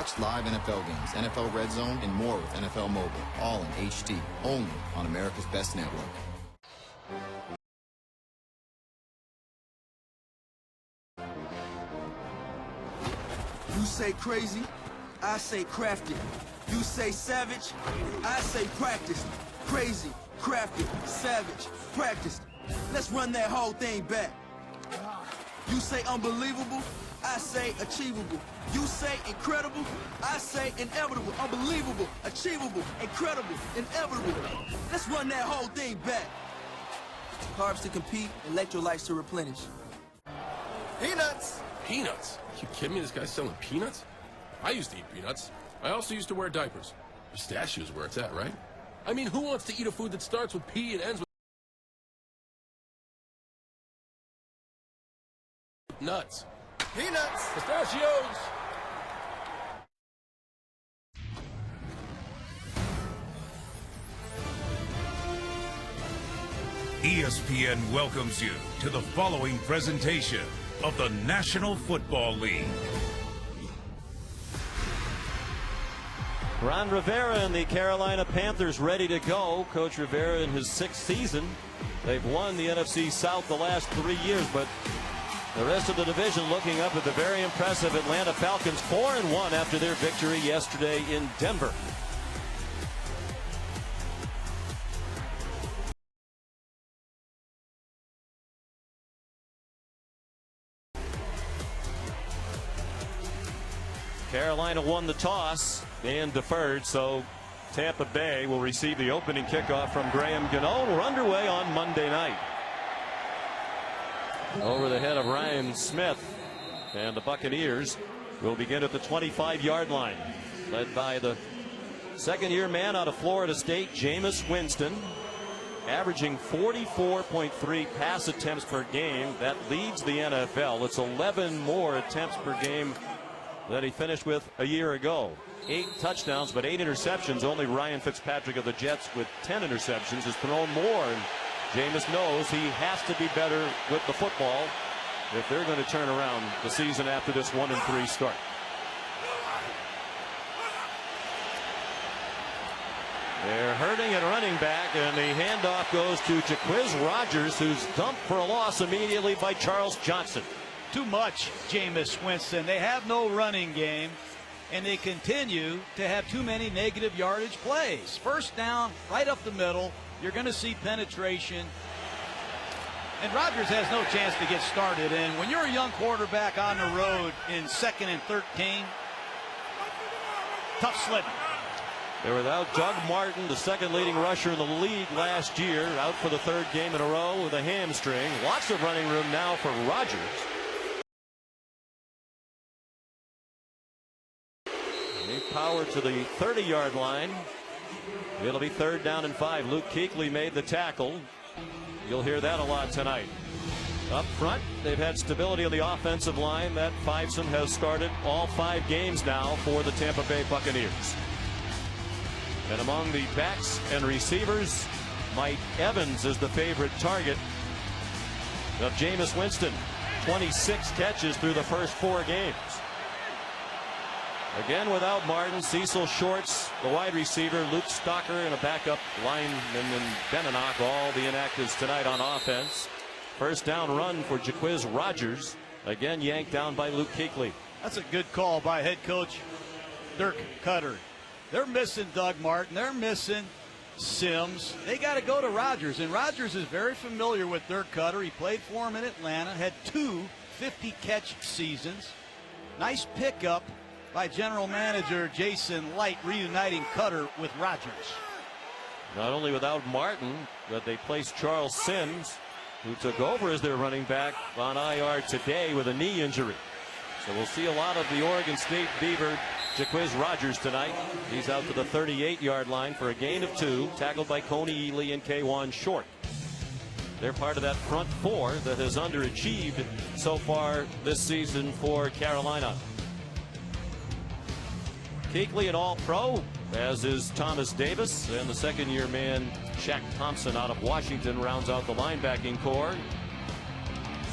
Watch live NFL games, NFL Red Zone, and more with NFL Mobile, all in HD, only on America's Best Network. You say crazy, I say crafted. You say savage, I say practiced. Crazy, crafted, savage, practiced. Let's run that whole thing back. You say unbelievable, I say achievable. You say incredible, I say inevitable. Unbelievable, achievable, incredible, inevitable. Let's run that whole thing back. Carbs to compete, electrolytes to replenish. Peanuts! Peanuts? You kidding me? This guy's selling peanuts? I used to eat peanuts. I also used to wear diapers. Pistachios where it's at, right? I mean, who wants to eat a food that starts with P and ends with nuts? Peanuts! Pistachios! ESPN welcomes you to the following presentation of the National Football League. Ron Rivera and the Carolina Panthers ready to go. Coach Rivera in his 6th season. They've won the NFC South the last 3 years, but the rest of the division looking up at the very impressive Atlanta Falcons, 4-1 after their victory yesterday in Denver. Carolina won the toss and deferred, so Tampa Bay will receive the opening kickoff from Graham Gano. We're underway on Monday night. Over the head of Ryan Smith, and the Buccaneers will begin at the 25-yard line, led by the second-year man out of Florida State, Jameis Winston, averaging 44.3 pass attempts per game. That leads the NFL. It's 11 more attempts per game that he finished with a year ago. 8 touchdowns, but 8 interceptions. Only Ryan Fitzpatrick of the Jets with 10 interceptions has thrown more. And Jameis knows he has to be better with the football if they're going to turn around the season after this 1-3 start. They're hurting at running back, and the handoff goes to Jaquiz Rogers, who's dumped for a loss immediately by Charles Johnson. Too much, Jameis Winston. They have no running game, and they continue to have too many negative yardage plays. First down, right up the middle. You're going to see penetration. And Rodgers has no chance to get started. And when you're a young quarterback on the road in 2nd and 13, tough sledding. They're without Doug Martin, the second leading rusher in the league last year, out for the 3rd game in a row with a hamstring. Lots of running room now for Rodgers. Power to the 30-yard line. It'll be 3rd down and 5. Luke Kuechly made the tackle. You'll hear that a lot tonight. Up front, they've had stability on the offensive line. That fivesome has started all 5 games now for the Tampa Bay Buccaneers. And among the backs and receivers, Mike Evans is the favorite target of Jameis Winston. 26 catches through the first 4 games. Again, without Martin, Cecil Shorts, the wide receiver, Luke Stocker, and a backup lineman in Beninock, all the inactives tonight on offense. First down run for Jaquiz Rogers, again yanked down by Luke Kuechly. That's a good call by head coach Dirk Cutter. They're missing Doug Martin. They're missing Sims. They got to go to Rodgers, and Rodgers is very familiar with Dirk Cutter. He played for him in Atlanta, had 2 50-catch seasons. Nice pickup by general manager Jason Light, reuniting Cutter with Rodgers. Not only without Martin, but they placed Charles Sims, who took over as their running back, on IR today with a knee injury. So we'll see a lot of the Oregon State Beaver, Jaquiz Rogers, tonight. He's out to the 38-yard line for a gain of 2, tackled by Coney Ely and K'Wan Short. They're part of that front 4 that has underachieved so far this season for Carolina. Kuechly an All-Pro, as is Thomas Davis, and the second-year man Shaq Thompson out of Washington rounds out the linebacking core.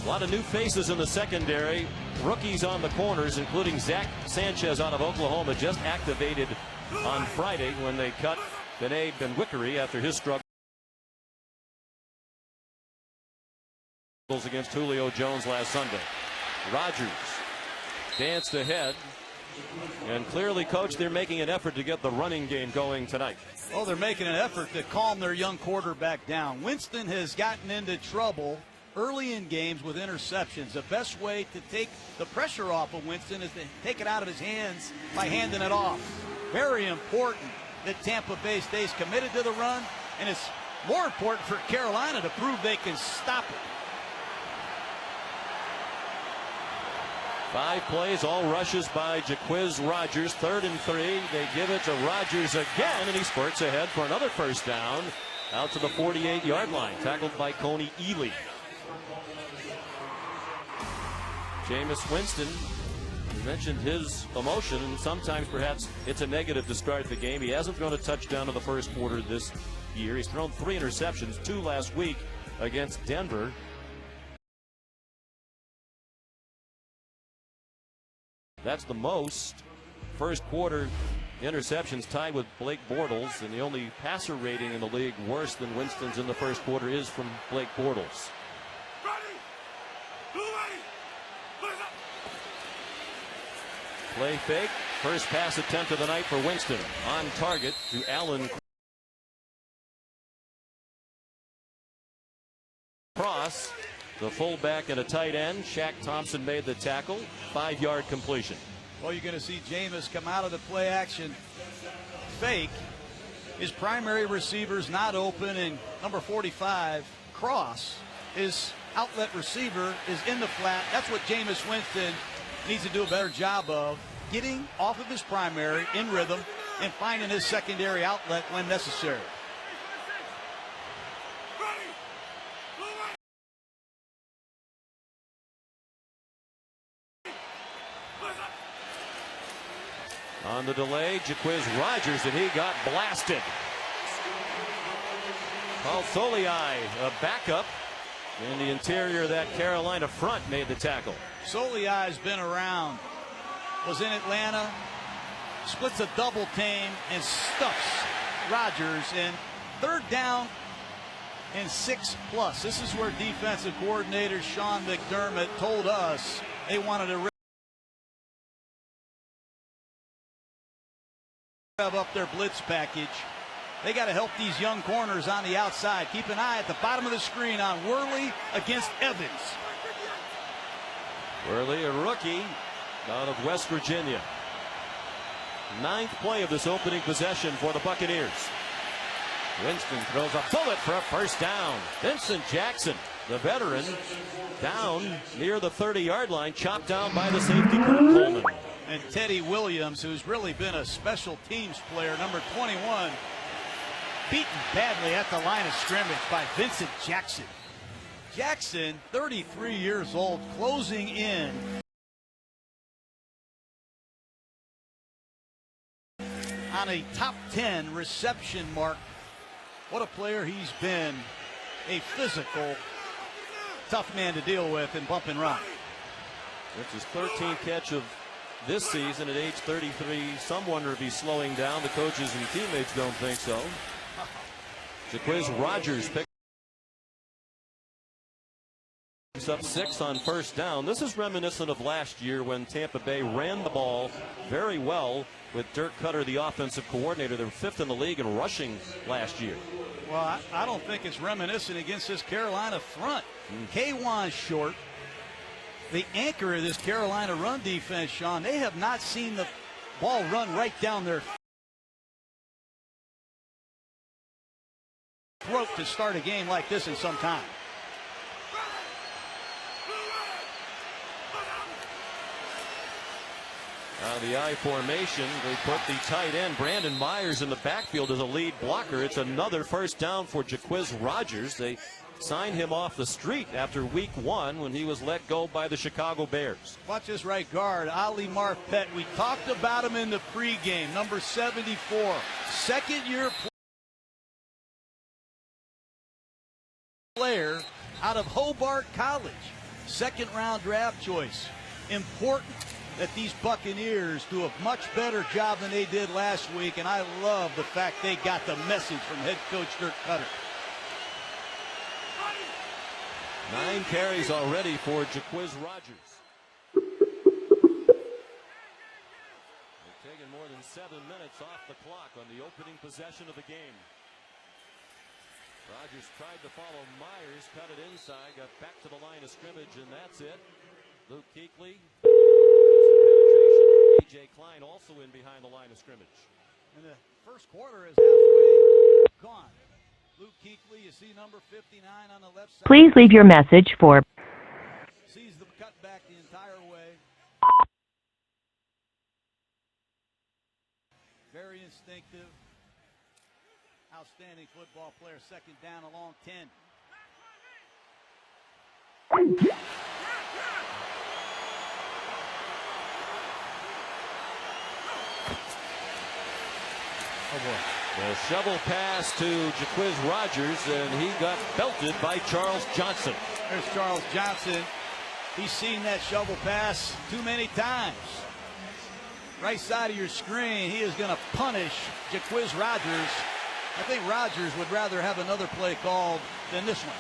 A lot of new faces in the secondary. rookies on the corners, including Zach Sanchez out of Oklahoma, just activated on Friday when they cut Benet Benwickery after his struggle against Julio Jones last Sunday. Rodgers danced ahead, and clearly, Coach, they're making an effort to get the running game going tonight. Oh, they're making an effort to calm their young quarterback down. Winston has gotten into trouble early in games with interceptions. The best way to take the pressure off of Winston is to take it out of his hands by handing it off. Very important that Tampa Bay stays committed to the run, and it's more important for Carolina to prove they can stop it. 5 plays, all rushes by Jaquiz Rodgers. 3rd and 3. They give it to Rodgers again, and he spurts ahead for another first down out to the 48-yard line, tackled by Coney Ely. Jameis Winston, you mentioned his emotion, and sometimes perhaps it's a negative to start the game. He hasn't thrown a touchdown in the first quarter this year. He's thrown 3 interceptions, 2 last week against Denver. That's the most first quarter interceptions, tied with Blake Bortles, and the only passer rating in the league worse than Winston's in the first quarter is from Blake Bortles. Play fake. First pass attempt of the night for Winston. On target to Allen Cross. The fullback and a tight end. Shaq Thompson made the tackle. 5-yard completion. Well, you're going to see Jameis come out of the play action fake. His primary receiver's not open, and number 45, Cross, his outlet receiver, is in the flat. That's what Jameis Winston needs to do a better job of, getting off of his primary in rhythm and finding his secondary outlet when necessary. On the delay, Jaquiz Rodgers, and he got blasted. Paul Soliai, a backup in the interior of that Carolina front, made the tackle. Soliai's been around, was in Atlanta, splits a double team and stuffs Rodgers in 3rd down and 6+. This is where defensive coordinator Sean McDermott told us they wanted to rev up their blitz package. They got to help these young corners on the outside. Keep an eye at the bottom of the screen on Worley against Evans. Worley, a rookie out of West Virginia. 9th play of this opening possession for the Buccaneers. Winston throws a bullet for a first down. Vincent Jackson, the veteran, down near the 30-yard line, chopped down by the safety Kurt Coleman. And Teddy Williams, who's really been a special teams player, number 21, beaten badly at the line of scrimmage by Vincent Jackson. Jackson, 33 years old, closing in on a top 10 reception mark. What a player he's been. A physical, tough man to deal with in bump and run. It's his 13th catch of this season at age 33. Some wonder if he's slowing down. The coaches and teammates don't think so. Jaquiz Rodgers picks up 6 on first down. This is reminiscent of last year when Tampa Bay ran the ball very well with Dirk Cutter, the offensive coordinator. They were 5th in the league in rushing last year. Well, I don't think it's reminiscent against this Carolina front. K'Wan Short, the anchor of this Carolina run defense, Sean, they have not seen the ball run right down their throat to start a game like this in some time. The I formation, they put the tight end Brandon Myers in the backfield as a lead blocker. It's another first down for Jaquiz Rodgers. They signed him off the street after week 1 when he was let go by the Chicago Bears. Watch this right guard, Ali Marpet. We talked about him in the pregame, number 74, second-year player out of Hobart College, second-round draft choice. important that these Buccaneers do a much better job than they did last week, and I love the fact they got the message from head coach Dirk Cutter. 9 carries already for Jaquiz Rogers. They're taking more than 7 minutes off the clock on the opening possession of the game. Rogers tried to follow Myers, cut it inside, got back to the line of scrimmage, and that's it. Luke Kuechly. A.J. Klein also in behind the line of scrimmage. And the first quarter is halfway gone. Luke Kuechly, you see number 59 on the left side. Please leave your message for. Sees the cutback the entire way. Very instinctive. Outstanding football player. Second down along 10. Oh boy. The shovel pass to Jaquiz Rogers, and he got belted by Charles Johnson. There's Charles Johnson. He's seen that shovel pass too many times. Right side of your screen, he is going to punish Jaquiz Rogers. I think Rogers would rather have another play called than this one.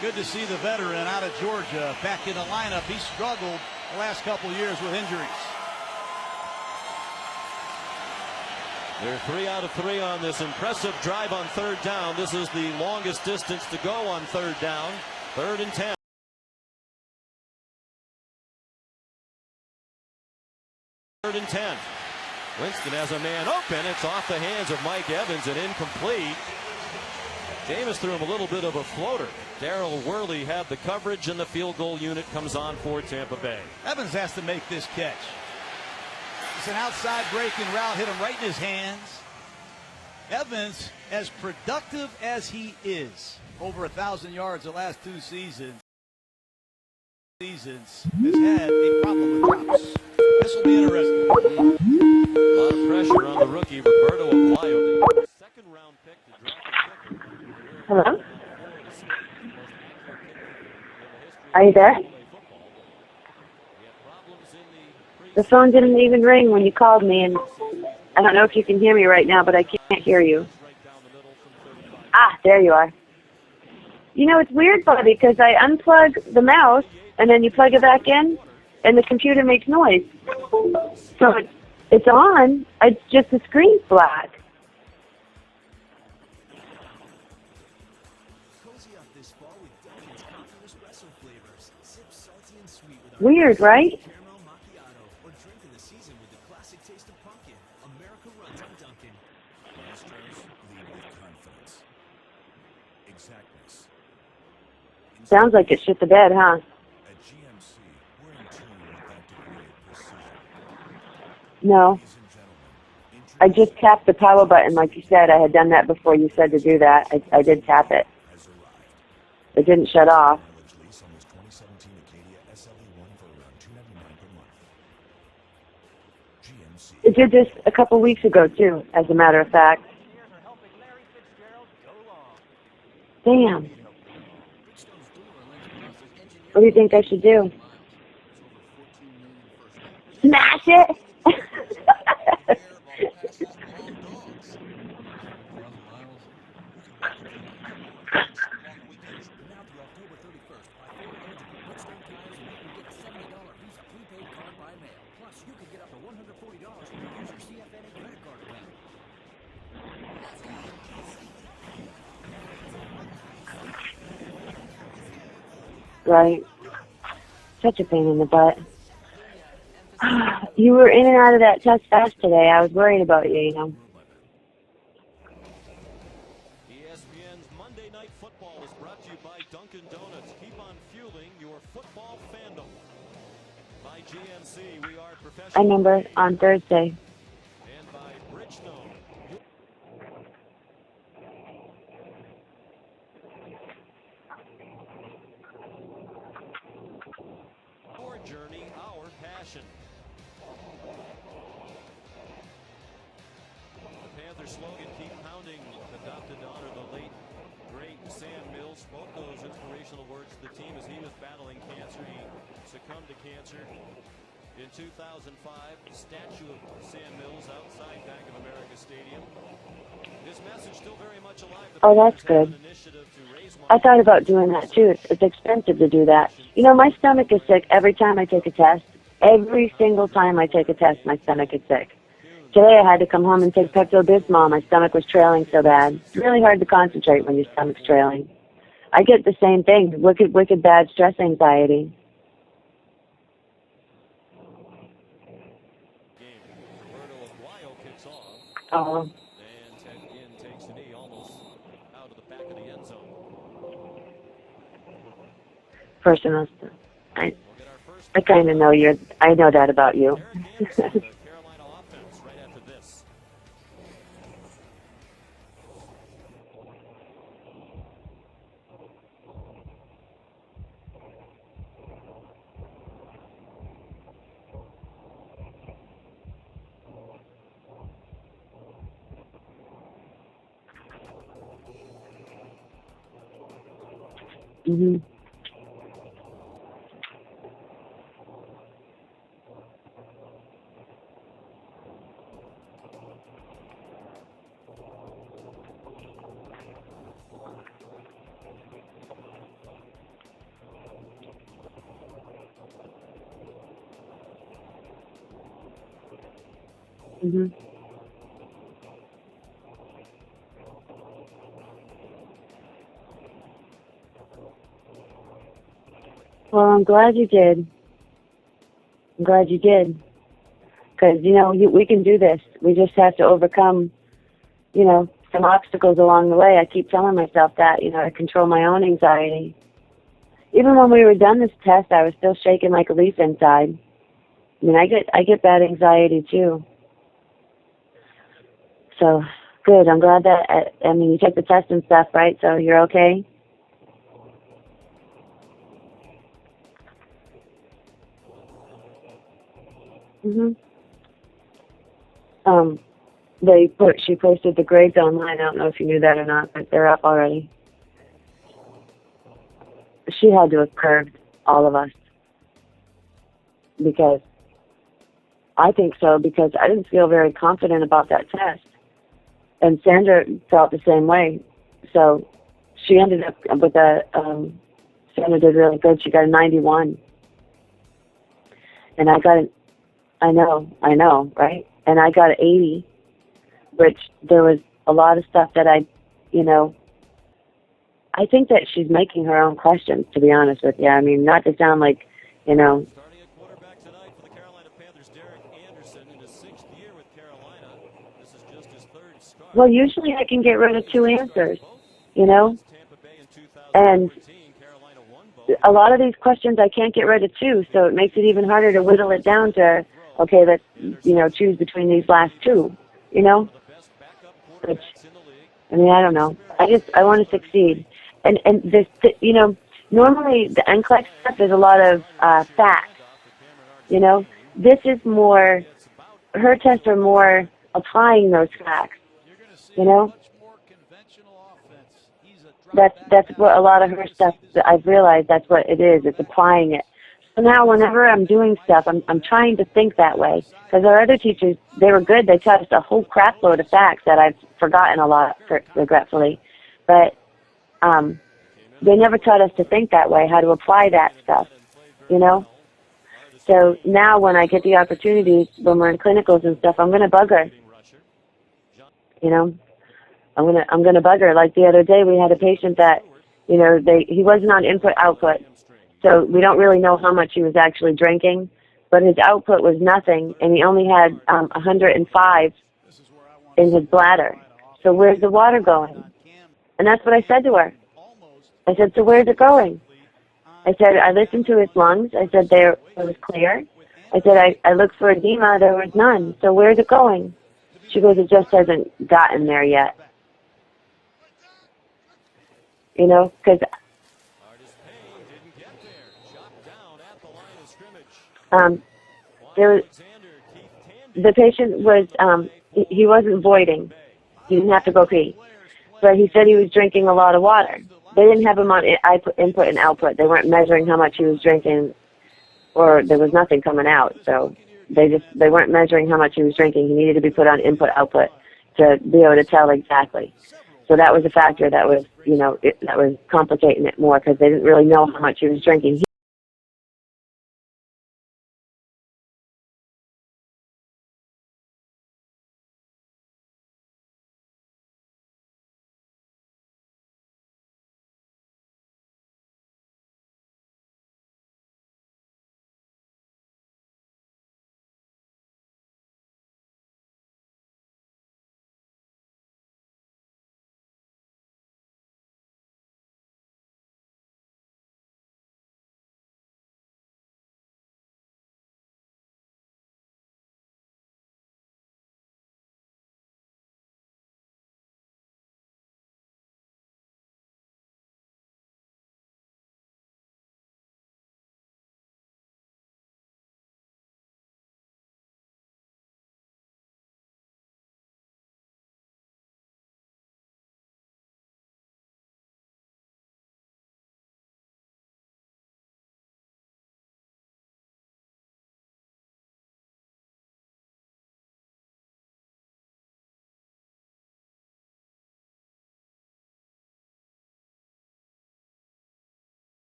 Good to see the veteran out of Georgia back in the lineup. He struggled the last couple years with injuries. They're 3 out of 3 on this impressive drive on third down. This is the longest distance to go on third down. 3rd and 10. 3rd and 10. Winston has a man open. It's off the hands of Mike Evans and incomplete. Jameis threw him a little bit of a floater. Darrell Worley had the coverage, and the field goal unit comes on for Tampa Bay. Evans has to make this catch. It's an outside breaking route, hit him right in his hands. Evans, as productive as he is, over 1,000 yards the last 2 seasons, has had a problem with drops. This will be interesting. A lot of pressure on the rookie, Roberto Aguayo, the 2nd round pick to draft the kicker. Hello? Are you there? The phone didn't even ring when you called me, and I don't know if you can hear me right now, but I can't hear you. Ah, there you are. You know, it's weird, Bobby, because I unplug the mouse, and then you plug it back in, and the computer makes noise. So it's on, it's just the screen's black. Weird, right? Sounds like it shit the bed, huh? No. I just tapped the power button like you said. I had done that before you said to do that. I did tap it. It didn't shut off. It did this a couple weeks ago, too, as a matter of fact. Damn. What do you think I should do? Smash it? Right. Such a pain in the butt. You were in and out of that test fast today. I was worried about you, you know. ESPN's Monday Night Football is brought to you by Dunkin' Donuts. Keep on fueling your football fandom. By GMC, we are professional. I remember on Thursday. And by Bridgestone. Our journey, our passion. The Panther slogan, keep pounding, adopted to honor the late great Sam Mills spoke those inspirational words to the team as he was battling cancer. He succumbed to cancer in 2005. The statue of Sam Mills outside Bank of America Stadium. His message still very much alive. Oh, that's good. I thought about doing that too. It's expensive to do that. You know, my stomach is sick every time I take a test. Every single time I take a test, my stomach is sick. Today I had to come home and take Pepto-Bismol. My stomach was trailing so bad. It's really hard to concentrate when your stomach's trailing. I get the same thing, wicked, wicked bad stress anxiety. Oh. And Ted Ginn takes the knee almost out of the back of the end zone. Personal stuff. I kind of know I know that about you. Carolina offense right after this. Mm-hmm. Mm-hmm. Well, I'm glad you did. I'm glad you did. Because, you know, we can do this. We just have to overcome, you know, some obstacles along the way. I keep telling myself that, you know, to control my own anxiety. Even when we were done this test, I was still shaking like a leaf inside. I mean, I get bad anxiety too. So, good. I'm glad that, I mean, you took the test and stuff, right? So you're okay? Mm-hmm. She posted the grades online. I don't know if you knew that or not, but they're up already. She had to have curved all of us. Because, I think so, because I didn't feel very confident about that test. And Sandra felt the same way. So, she ended up with Sandra did really good. She got a 91. And I know, right? And I got an 80, which there was a lot of stuff that I think that she's making her own questions, to be honest with you. I mean, not to sound like, you know. Starting at quarterback tonight for the Carolina Panthers, Derek Anderson in his 6th year with Carolina. This is just his 3rd start. Well, usually I can get rid of 2 answers, you know. And a lot of these questions I can't get rid of 2, so it makes it even harder to whittle it down to, okay, let's, you know, choose between these last 2, you know. Which, I mean, I don't know. I want to succeed. And this, you know, normally the NCLEX stuff is a lot of facts, you know. This is more, her tests are more applying those facts, you know. That's what a lot of her stuff, I've realized that's what it is. It's applying it. So now whenever I'm doing stuff, I'm trying to think that way. Because our other teachers, they were good. They taught us a whole crap load of facts that I've forgotten a lot, regretfully. But they never taught us to think that way, how to apply that stuff, you know? So now when I get the opportunities, when we're in clinicals and stuff, I'm going to bug her. You know? I'm gonna bug her. Like the other day, we had a patient that, you know, he wasn't on input-output. So we don't really know how much he was actually drinking, but his output was nothing, and he only had 105 in his bladder. So where's the water going? And that's what I said to her. I said, so where's it going? I said, I listened to his lungs. I said, it was clear. I said, I looked for edema. There was none. So where's it going? She goes, it just hasn't gotten there yet. You know, because the patient was, he wasn't voiding. He didn't have to go pee. but he said he was drinking a lot of water. They didn't have him on input and output. They weren't measuring how much he was drinking, or there was nothing coming out. So they weren't measuring how much he was drinking. He needed to be put on input output to be able to tell exactly. So that was a factor that was, that was complicating it more because they didn't really know how much he was drinking.